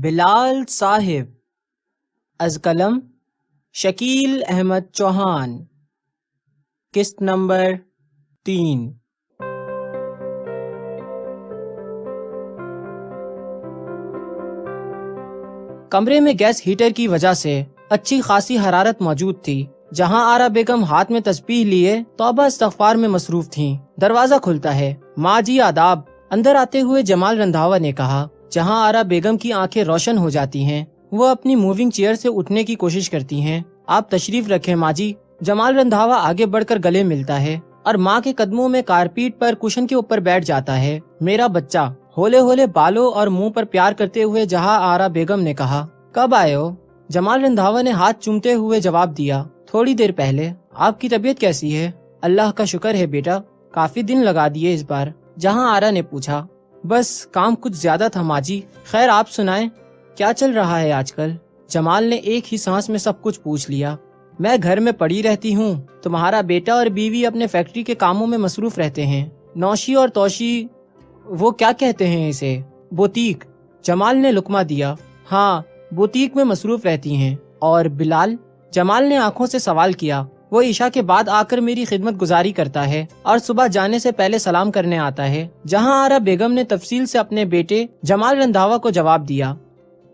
بلال صاحب از قلم شکیل احمد چوہان، قسط نمبر 3۔ کمرے میں گیس ہیٹر کی وجہ سے اچھی خاصی حرارت موجود تھی۔ جہاں آرا بیگم ہاتھ میں تسبیح لیے توبہ استغفار میں مصروف تھیں۔ دروازہ کھلتا ہے۔ ماں جی آداب، اندر آتے ہوئے جمال رندھاوا نے کہا۔ جہاں آرا بیگم کی آنکھیں روشن ہو جاتی ہیں، وہ اپنی موونگ چیئر سے اٹھنے کی کوشش کرتی ہیں۔ آپ تشریف رکھیں ماں جی۔ جمال رندھاوا آگے بڑھ کر گلے ملتا ہے اور ماں کے قدموں میں کارپیٹ پر کشن کے اوپر بیٹھ جاتا ہے۔ میرا بچہ، ہولے ہولے بالوں اور منہ پر پیار کرتے ہوئے جہاں آرا بیگم نے کہا۔ کب آئے ہو؟ جمال رندھاوا نے ہاتھ چومتے ہوئے جواب دیا، تھوڑی دیر پہلے۔ آپ کی طبیعت کیسی ہے؟ اللہ کا شکر ہے بیٹا، کافی دن لگا دیے اس بار۔ جہاں آرا نے پوچھا۔ بس کام کچھ زیادہ تھا ماں جی۔ خیر آپ سنائیں، کیا چل رہا ہے آج کل؟ جمال نے ایک ہی سانس میں سب کچھ پوچھ لیا۔ میں گھر میں پڑی رہتی ہوں، تمہارا بیٹا اور بیوی اپنے فیکٹری کے کاموں میں مصروف رہتے ہیں۔ نوشی اور توشی، وہ کیا کہتے ہیں اسے، بوتیک۔ جمال نے لقمہ دیا۔ ہاں، بوتیک میں مصروف رہتی ہیں۔ اور بلال؟ جمال نے آنکھوں سے سوال کیا۔ وہ عشاء کے بعد آ کر میری خدمت گزاری کرتا ہے اور صبح جانے سے پہلے سلام کرنے آتا ہے۔ جہاں آرا بیگم نے تفصیل سے اپنے بیٹے جمال رندھاوا کو جواب دیا۔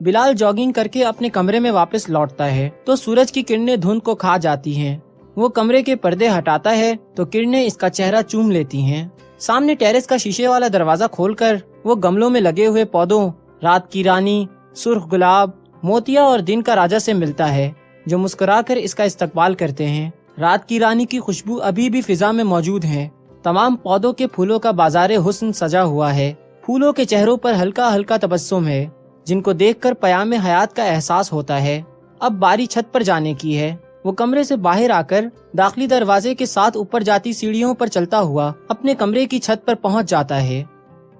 بلال جاگنگ کر کے اپنے کمرے میں واپس لوٹتا ہے تو سورج کی کرنیں دھند کو کھا جاتی ہیں۔ وہ کمرے کے پردے ہٹاتا ہے تو کرنیں اس کا چہرہ چوم لیتی ہیں۔ سامنے ٹیرس کا شیشے والا دروازہ کھول کر وہ گملوں میں لگے ہوئے پودوں، رات کی رانی، سرخ گلاب، موتیا اور دن کا راجا سے ملتا ہے، جو مسکرا کر اس کا استقبال کرتے ہیں۔ رات کی رانی کی خوشبو ابھی بھی فضا میں موجود ہے۔ تمام پودوں کے پھولوں کا بازار حسن سجا ہوا ہے۔ پھولوں کے چہروں پر ہلکا ہلکا تبسم ہے، جن کو دیکھ کر پیام حیات کا احساس ہوتا ہے۔ اب باری چھت پر جانے کی ہے۔ وہ کمرے سے باہر آ کر داخلی دروازے کے ساتھ اوپر جاتی سیڑھیوں پر چلتا ہوا اپنے کمرے کی چھت پر پہنچ جاتا ہے،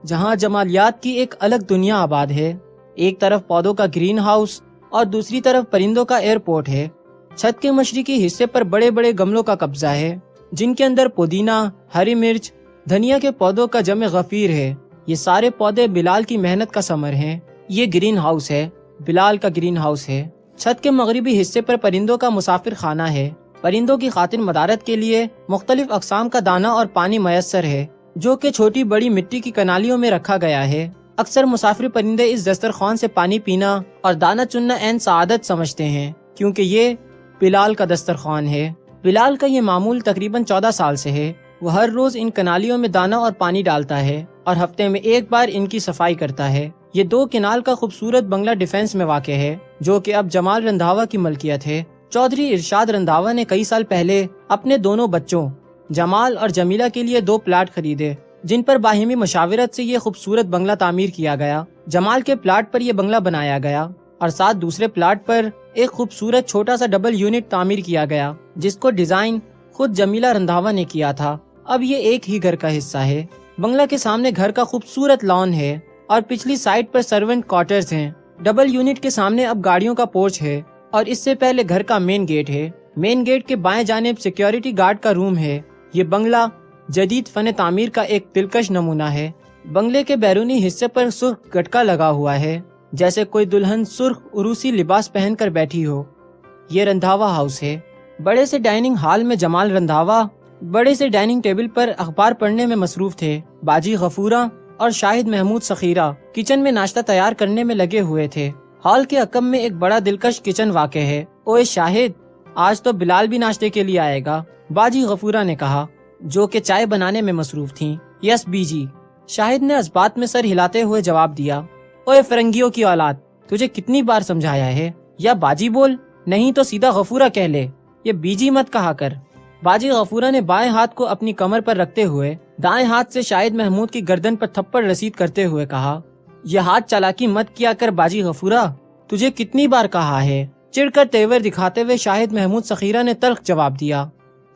جہاں جمالیات کی ایک الگ دنیا آباد ہے۔ ایک طرف پودوں کا گرین ہاؤس اور دوسری طرف پرندوں کا ایئرپورٹ ہے۔ چھت کے مشرقی حصے پر بڑے بڑے گملوں کا قبضہ ہے، جن کے اندر پودینہ، ہری مرچ، دھنیا کے پودوں کا جمع غفیر ہے۔ یہ سارے پودے بلال کی محنت کا ثمر ہیں۔ یہ گرین ہاؤس ہے، بلال کا گرین ہاؤس ہے۔ چھت کے مغربی حصے پر پرندوں کا مسافر خانہ ہے۔ پرندوں کی خاطر مدارت کے لیے مختلف اقسام کا دانہ اور پانی میسر ہے، جو کہ چھوٹی بڑی مٹی کی کنالیوں میں رکھا گیا ہے۔ اکثر مسافر پرندے اس دسترخوان سے پانی پینا اور دانہ چننا عین سعادت سمجھتے ہیں، کیونکہ یہ بلال کا دسترخوان ہے۔ بلال کا یہ معمول تقریباً 14 سال سے ہے۔ وہ ہر روز ان کنالیوں میں دانہ اور پانی ڈالتا ہے اور ہفتے میں ایک بار ان کی صفائی کرتا ہے۔ یہ 2 کنال کا خوبصورت بنگلہ ڈیفنس میں واقع ہے، جو کہ اب جمال رندھاوا کی ملکیت ہے۔ چودھری ارشاد رندھاوا نے کئی سال پہلے اپنے دونوں بچوں جمال اور جمیلہ کے لیے 2 پلاٹ خریدے، جن پر باہمی مشاورت سے یہ خوبصورت بنگلہ تعمیر کیا گیا۔ جمال کے پلاٹ پر یہ بنگلہ بنایا گیا اور ساتھ دوسرے پلاٹ پر ایک خوبصورت چھوٹا سا ڈبل یونٹ تعمیر کیا گیا، جس کو ڈیزائن خود جمیلہ رندھاوا نے کیا تھا۔ اب یہ ایک ہی گھر کا حصہ ہے۔ بنگلہ کے سامنے گھر کا خوبصورت لان ہے اور پچھلی سائڈ پر سرونٹ کوارٹرز ہیں۔ ڈبل یونٹ کے سامنے اب گاڑیوں کا پورچ ہے اور اس سے پہلے گھر کا مین گیٹ ہے۔ مین گیٹ کے بائیں جانب سیکیورٹی گارڈ کا روم ہے۔ یہ بنگلہ جدید فن تعمیر کا ایک دلکش نمونہ ہے۔ بنگلے کے بیرونی حصے پر سرخ گٹکا لگا ہوا ہے، جیسے کوئی دلہن سرخ عروسی لباس پہن کر بیٹھی ہو۔ یہ رندھاوا ہاؤس ہے۔ بڑے سے ڈائننگ ہال میں جمال رندھاوا بڑے سے ڈائننگ ٹیبل پر اخبار پڑھنے میں مصروف تھے۔ باجی غفورہ اور شاہد محمود سخیرہ کچن میں ناشتہ تیار کرنے میں لگے ہوئے تھے۔ ہال کے عقب میں ایک بڑا دلکش کچن واقع ہے۔ اوے شاہد، آج تو بلال بھی ناشتے کے لیے آئے گا، باجی غفورہ نے کہا، جو کہ چائے بنانے میں مصروف تھیں۔ یس بی جی، شاہد نے اس بات میں سر ہلاتے ہوئے جواب دیا۔ اوے فرنگیوں کی اولاد، تجھے کتنی بار سمجھایا ہے، یا باجی بول، نہیں تو سیدھا غفورہ کہہ لے، یہ بی جی مت کہا کر۔ باجی غفورہ نے بائیں ہاتھ کو اپنی کمر پر رکھتے ہوئے دائیں ہاتھ سے شاہد محمود کی گردن پر تھپڑ رسید کرتے ہوئے کہا، یہ ہاتھ چالاکی مت کیا کر باجی غفورہ، تجھے کتنی بار کہا ہے۔ چڑھ کر تیور دکھاتے ہوئے شاہد محمود سخیرہ نے تلخ جواب دیا،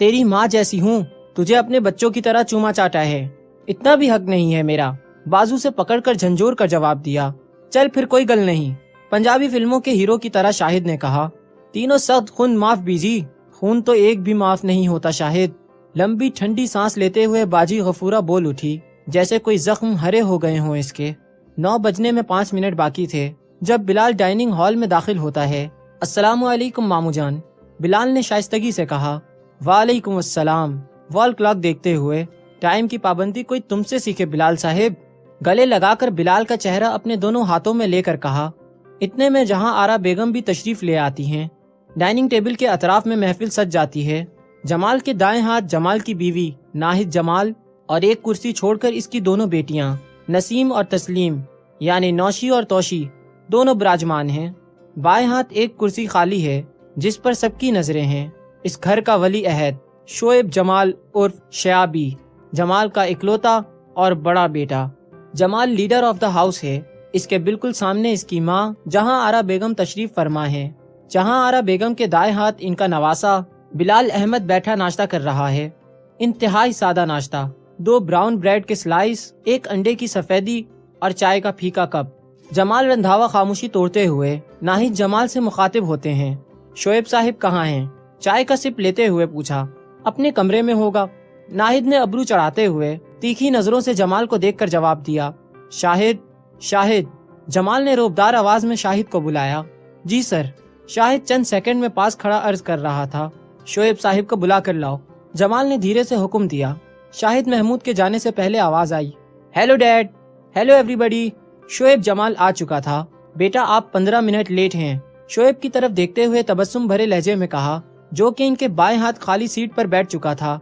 تیری ماں جیسی ہوں، تجھے اپنے بچوں کی طرح چوما چاٹا ہے، اتنا بھی حق نہیں ہے میرا۔ بازو سے پکڑ کر جھنجھوڑ کر جواب دیا، چل پھر کوئی گل نہیں، پنجابی فلموں کے ہیرو کی طرح شاہد نے کہا۔ تینوں سخت خون معاف بیجی، خون تو ایک بھی معاف نہیں ہوتا شاہد۔ لمبی ٹھنڈی سانس لیتے ہوئے باجی غفورہ بول اٹھی، جیسے کوئی زخم ہرے ہو گئے ہوں اس کے۔ 9 بجنے میں 5 منٹ باقی تھے۔ جب بلال ڈائننگ ہال میں داخل ہوتا ہے، السلام علیکم مامو جان، بلال نے شائستگی سے کہا۔ وعلیکم السلام۔ وال کلاک دیکھتے ہوئے، ٹائم کی پابندی کوئی تم سے سیکھے بلال صاحب، گلے لگا کر بلال کا چہرہ اپنے دونوں ہاتھوں میں لے کر کہا۔ اتنے میں جہاں آرا بیگم بھی تشریف لے آتی ہیں، ڈائننگ ٹیبل کے اطراف میں محفل سج جاتی ہے۔ جمال کے دائیں ہاتھ جمال کی بیوی ناہید جمال اور ایک کرسی چھوڑ کر اس کی دونوں بیٹیاں نسیم اور تسلیم یعنی نوشی اور توشی دونوں براجمان ہیں۔ بائیں ہاتھ ایک کرسی خالی ہے جس پر سب کی نظریں ہیں۔ اس گھر کا ولی عہد شعیب جمال عرف شیابی، جمال کا اکلوتا اور بڑا بیٹا۔ جمال لیڈر آف دا ہاؤس ہے۔ اس کے بالکل سامنے اس کی ماں جہاں آرا بیگم تشریف فرما ہے۔ جہاں آرا بیگم کے دائیں ہاتھ ان کا نواسا بلال احمد بیٹھا ناشتہ کر رہا ہے۔ انتہائی سادہ ناشتہ، 2 براؤن بریڈ کے سلائس، 1 انڈے کی سفیدی اور چائے کا پھیکا کپ۔ جمال رندھاوا خاموشی توڑتے ہوئے ناہید جمال سے مخاطب ہوتے ہیں۔ شعیب صاحب کہاں ہیں؟ چائے کا سپ لیتے ہوئے پوچھا۔ اپنے کمرے میں ہوگا، ناہید نے ابرو چڑھاتے ہوئے تیکھی نظروں سے جمال کو دیکھ کر جواب دیا۔ شاہد، شاہد، جمال نے روبدار آواز میں شاہد کو بلایا۔ جی سر۔ شاہد چند سیکنڈ میں پاس کھڑا عرض کر رہا تھا۔ شعیب صاحب کو بلا کر لاؤ، جمال نے دھیرے سے حکم دیا۔ شاہد محمود کے جانے سے پہلے آواز آئی، ہیلو ڈیڈ، ہیلو ایوری بڈی۔ شعیب جمال آ چکا تھا۔ بیٹا آپ 15 منٹ لیٹ ہیں، شعیب کی طرف دیکھتے ہوئے تبسم بھرے لہجے میں کہا، جو کہ ان کے بائیں ہاتھ خالی سیٹ پر بیٹھ چکا تھا